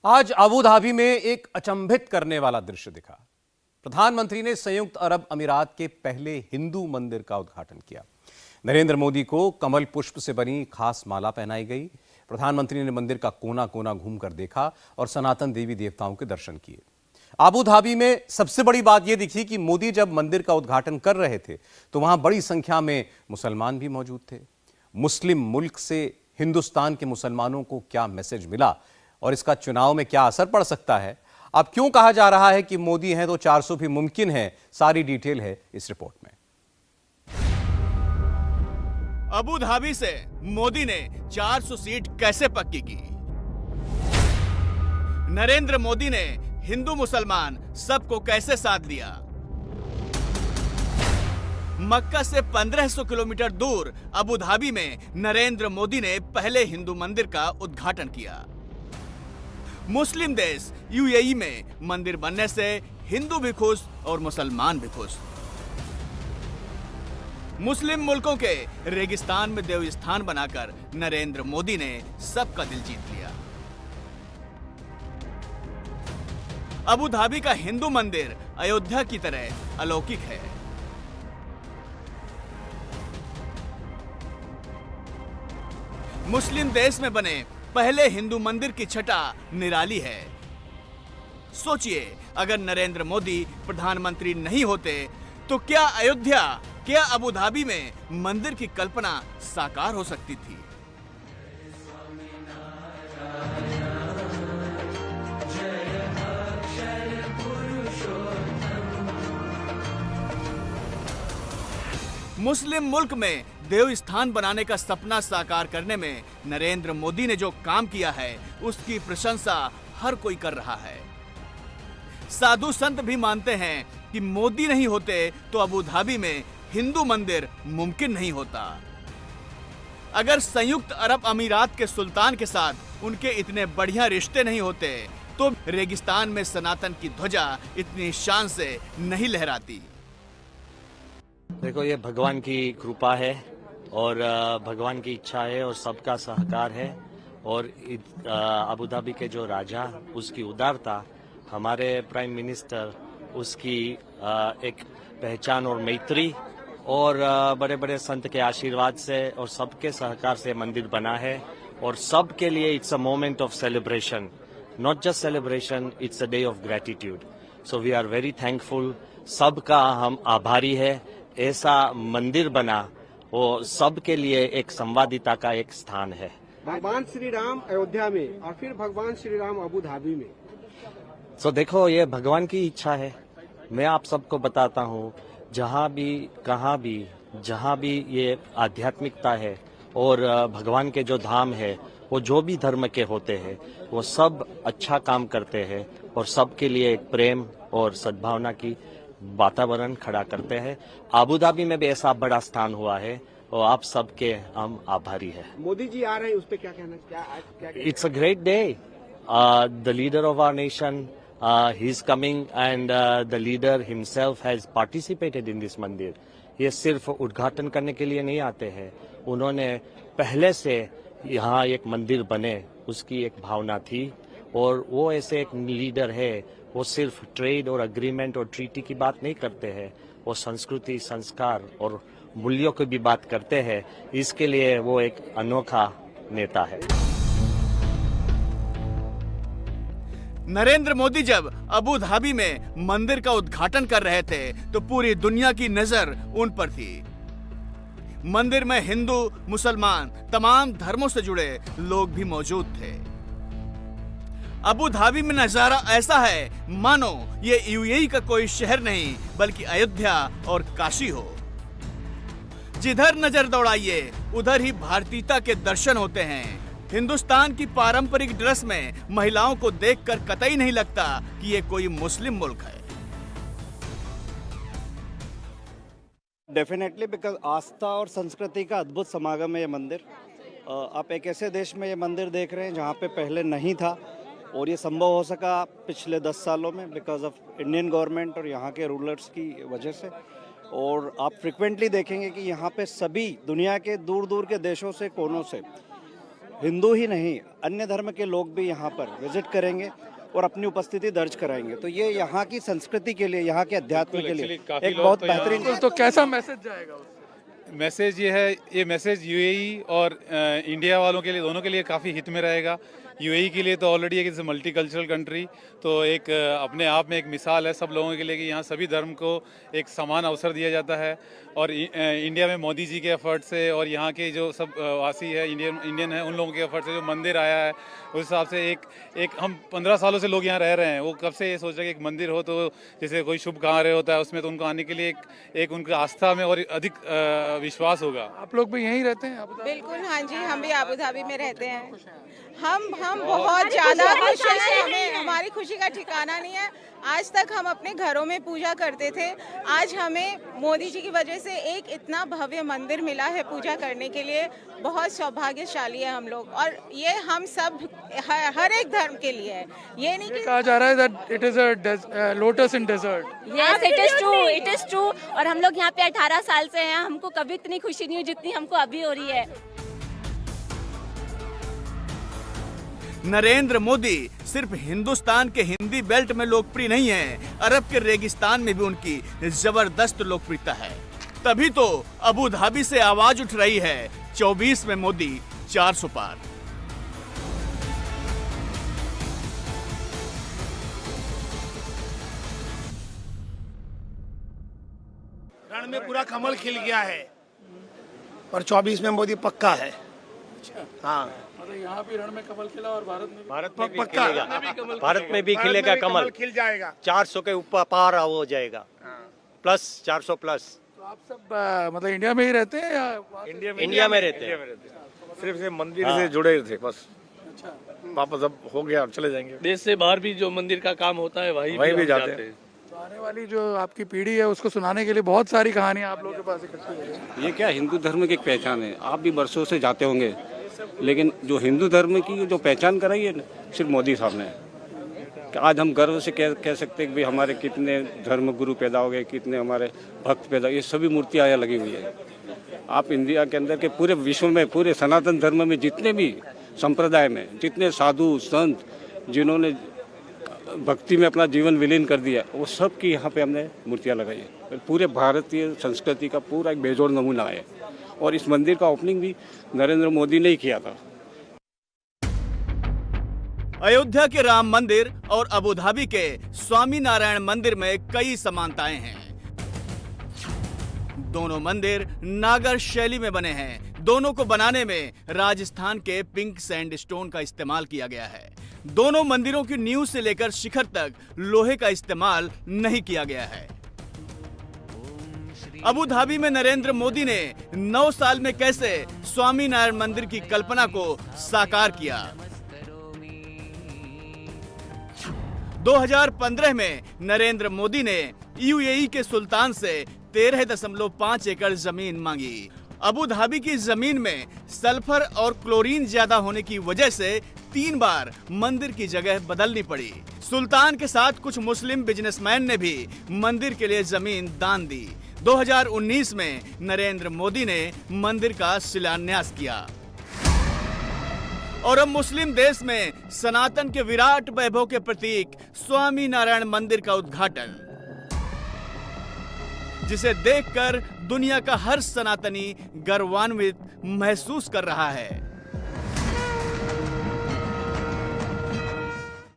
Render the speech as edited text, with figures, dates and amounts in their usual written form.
आज Abu Dhabi में एक अचंभित करने वाला दृश्य दिखा। प्रधानमंत्री ने संयुक्त अरब अमीरात के पहले हिंदू मंदिर का उद्घाटन किया। नरेंद्र मोदी को कमल पुष्प से बनी खास माला पहनाई गई। प्रधानमंत्री ने मंदिर का कोना कोना घूमकर देखा और सनातन देवी देवताओं के दर्शन किए। अबू धाबी में सबसे बड़ी बात यह दिखी कि मोदी जब मंदिर का उद्घाटन कर रहे थे तो वहां बड़ी संख्या में मुसलमान भी मौजूद थे। मुस्लिम मुल्क से हिंदुस्तान के मुसलमानों को क्या मैसेज मिला और इसका चुनाव में क्या असर पड़ सकता है? अब क्यों कहा जा रहा है कि मोदी हैं तो 400 भी मुमकिन है? सारी डिटेल है इस रिपोर्ट में। अबू धाबी से मोदी ने 400 सीट कैसे पक्की की? नरेंद्र मोदी ने हिंदू मुसलमान सबको कैसे साथ दिया? मक्का से 1500 किलोमीटर दूर अबू धाबी में नरेंद्र मोदी ने पहले हिंदू मंदिर का उद्घाटन किया। मुस्लिम देश यूएई में मंदिर बनने से हिंदू भी खुश और मुसलमान भी खुश। मुस्लिम मुल्कों के रेगिस्तान में देव स्थान बनाकर नरेंद्र मोदी ने सबका दिल जीत लिया। अबू धाबी का हिंदू मंदिर अयोध्या की तरह अलौकिक है। मुस्लिम देश में बने पहले हिंदू मंदिर की छटा निराली है। सोचिए, अगर नरेंद्र मोदी प्रधानमंत्री नहीं होते तो क्या अयोध्या, क्या अबू धाबी में मंदिर की कल्पना साकार हो सकती थी? मुस्लिम मुल्क में देव स्थान बनाने का सपना साकार करने में नरेंद्र मोदी ने जो काम किया है उसकी प्रशंसा हर कोई कर रहा है। साधु संत भी मानते हैं कि मोदी नहीं होते तो अबू धाबी में हिंदू मंदिर मुमकिन नहीं होता। अगर संयुक्त अरब अमीरात के सुल्तान के साथ उनके इतने बढ़िया रिश्ते नहीं होते तो रेगिस्तान में सनातन की ध्वजा इतनी शान से नहीं लहराती। देखो, ये भगवान की कृपा है और भगवान की इच्छा है और सबका सहकार है। और अबू धाबी के जो राजा, उसकी उदारता, हमारे प्राइम मिनिस्टर, उसकी एक पहचान और मैत्री और बड़े बड़े संत के आशीर्वाद से और सबके सहकार से मंदिर बना है। और सबके लिए it's a moment of celebration, not just celebration, it's a day of gratitude. So we are very thankful. सबका हम आभारी है। ऐसा मंदिर बना वो सबके लिए एक संवादिता का एक स्थान है। भगवान श्री राम अयोध्या में और फिर भगवान श्री राम अबू धाबी में। सो देखो, ये भगवान की इच्छा है। मैं आप सबको बताता हूँ, जहाँ भी, कहाँ भी, जहाँ भी ये आध्यात्मिकता है और भगवान के जो धाम है, वो जो भी धर्म के होते हैं वो सब अच्छा काम करते हैं और सबके लिए एक प्रेम और सद्भावना की वातावरण खड़ा करते हैं। अबू धाबी में भी ऐसा बड़ा स्थान हुआ है और आप सबके हम आभारी हैं। मोदी जी आ रहे हैं, उस पे क्या कहना? It's a great day. The leader of our nation, he is coming and the leader himself has participated in this mandir. ये सिर्फ उद्घाटन करने के लिए नहीं आते हैं, उन्होंने पहले से यहाँ एक मंदिर बने उसकी एक भावना थी। और वो ऐसे एक लीडर है, वो सिर्फ ट्रेड और अग्रीमेंट और ट्रीटी की बात नहीं करते हैं, वो संस्कृति, संस्कार और मूल्यों की भी बात करते हैं। इसके लिए वो एक अनोखा नेता है। नरेंद्र मोदी जब अबू धाबी में मंदिर का उद्घाटन कर रहे थे तो पूरी दुनिया की नजर उन पर थी। मंदिर में हिंदू, मुसलमान, तमाम धर्मों से जुड़े लोग भी मौजूद थे। अबू धाबी में नजारा ऐसा है मानो ये यूएई का कोई शहर नहीं बल्कि अयोध्या और काशी हो। जिधर नजर दौड़ाइए उधर ही भारतीयता के दर्शन होते हैं। हिंदुस्तान की पारंपरिक ड्रेस में महिलाओं को देखकर कतई नहीं लगता कि ये कोई मुस्लिम मुल्क है। डेफिनेटली, बिकॉज आस्था और संस्कृति का अद्भुत समागम है ये मंदिर। आप एक ऐसे देश में ये मंदिर देख रहे हैं जहाँ पे पहले नहीं था और ये संभव हो सका पिछले 10 सालों में बिकॉज ऑफ इंडियन गवर्नमेंट और यहाँ के रूलर्स की वजह से। और आप फ्रिक्वेंटली देखेंगे कि यहाँ पे सभी दुनिया के दूर दूर के देशों से, कोनों से हिंदू ही नहीं अन्य धर्म के लोग भी यहाँ पर विजिट करेंगे और अपनी उपस्थिति दर्ज कराएंगे। तो ये यहाँ की संस्कृति के लिए, यहाँ के अध्यात्म के लिए एक बहुत बेहतरीन। तो कैसा मैसेज जाएगा उससे? मैसेज ये है, ये मैसेज यूएई और इंडिया वालों के लिए, दोनों के लिए काफ़ी हित में रहेगा। यूएई के लिए तो ऑलरेडी एक मल्टी कल्चरल कंट्री, तो एक अपने आप में एक मिसाल है सब लोगों के लिए कि यहाँ सभी धर्म को एक समान अवसर दिया जाता है। और इंडिया में मोदी जी के एफर्ट से और यहाँ के जो सब वासी है इंडियन है, उन लोगों के एफर्ट से जो मंदिर आया है, उस हिसाब से एक हम 15 सालों से लोग यहाँ रह रहे हैं, वो कब से ये सोच रहे हैं कि एक मंदिर हो तो जैसे कोई शुभ कार्य होता है उसमें, तो उनको आने के लिए एक उनकी आस्था में और अधिक विश्वास होगा। आप लोग भी यहीं रहते हैं? बिल्कुल, हाँ जी, हम भी अबू धाबी में रहते हैं। हम बहुत ज़्यादा खुश हैं, हमें हमारी खुशी का ठिकाना नहीं है। आज तक हम अपने घरों में पूजा करते थे, आज हमें मोदी जी की वजह से एक इतना भव्य मंदिर मिला है पूजा करने के लिए। बहुत सौभाग्यशाली है हम लोग, और ये हम सब हर एक धर्म के लिए है। ये नहीं कि कहा जा रहा है that it is a lotus in desert. Yes, it is true। और हम लोग यहाँ पे 18 साल से हैं, हमको कभी इतनी खुशी नहीं हुई जितनी हमको अभी हो रही है। नरेंद्र मोदी सिर्फ हिंदुस्तान के हिंदी बेल्ट में लोकप्रिय नहीं है, अरब के रेगिस्तान में भी उनकी जबरदस्त लोकप्रियता है। तभी तो अबू धाबी से आवाज उठ रही है 24 में मोदी 400 पार। रण में पूरा कमल खिल गया है और 24 में मोदी पक्का है। हाँ, मतलब यहाँ भी रण में कमल खिला और भारत में भी पक्का, भारत में भी खिलेगा कमल, खिल जाएगा। 400 के ऊपर पार हो जाएगा, प्लस 400 प्लस। तो आप सब मतलब इंडिया में ही रहते हैं या इंडिया में रहते हैं? सिर्फ से मंदिर से जुड़े थे बस। अच्छा, वापस अब हो गया, अब चले जाएंगे। देश से बाहर भी जो मंदिर का काम होता है वहीं भी जाते हैं। तो आने वाली जो आपकी पीढ़ी है उसको सुनाने के लिए बहुत सारी कहानियां आप लोगों के पास इकट्ठी है। ये क्या हिंदू धर्म की एक पहचान है। आप भी बरसों से जाते होंगे, लेकिन जो हिंदू धर्म की जो पहचान कराई है सिर्फ मोदी साहब ने। आज हम गर्व से कह सकते हैं कि भाई हमारे कितने धर्म गुरु पैदा हो गए, कितने हमारे भक्त पैदा, ये सभी मूर्तियाँ यहाँ लगी हुई है। आप इंडिया के अंदर के पूरे विश्व में, पूरे सनातन धर्म में जितने भी संप्रदाय में जितने साधु संत जिन्होंने भक्ति में अपना जीवन विलीन कर दिया, वो सब की यहाँ पे हमने मूर्तियाँ लगाई है। पूरे भारतीय संस्कृति का पूरा एक बेजोड़ नमूना है। और इस मंदिर का ओपनिंग भी नरेंद्र मोदी ने ही किया था। अयोध्या के राम मंदिर और अबू धाबी के स्वामी नारायण मंदिर में कई समानताएं हैं। दोनों मंदिर नागर शैली में बने हैं। दोनों को बनाने में राजस्थान के पिंक सैंडस्टोन का इस्तेमाल किया गया है। दोनों मंदिरों की नींव से लेकर शिखर तक लोहे का इस्तेमाल नहीं किया गया है। अबू धाबी में नरेंद्र मोदी ने 9 साल में कैसे स्वामी नारायण मंदिर की कल्पना को साकार किया। 2015 में नरेंद्र मोदी ने यूएई के सुल्तान से 13.5 एकड़ जमीन मांगी। अबू धाबी की जमीन में सल्फर और क्लोरीन ज्यादा होने की वजह से 3 बार मंदिर की जगह बदलनी पड़ी। सुल्तान के साथ कुछ मुस्लिम बिजनेसमैन ने भी मंदिर के लिए जमीन दान दी। 2019 में नरेंद्र मोदी ने मंदिर का शिलान्यास किया और अब मुस्लिम देश में सनातन के विराट वैभव के प्रतीक स्वामी नारायण मंदिर का उद्घाटन, जिसे देखकर दुनिया का हर सनातनी गर्वान्वित महसूस कर रहा है।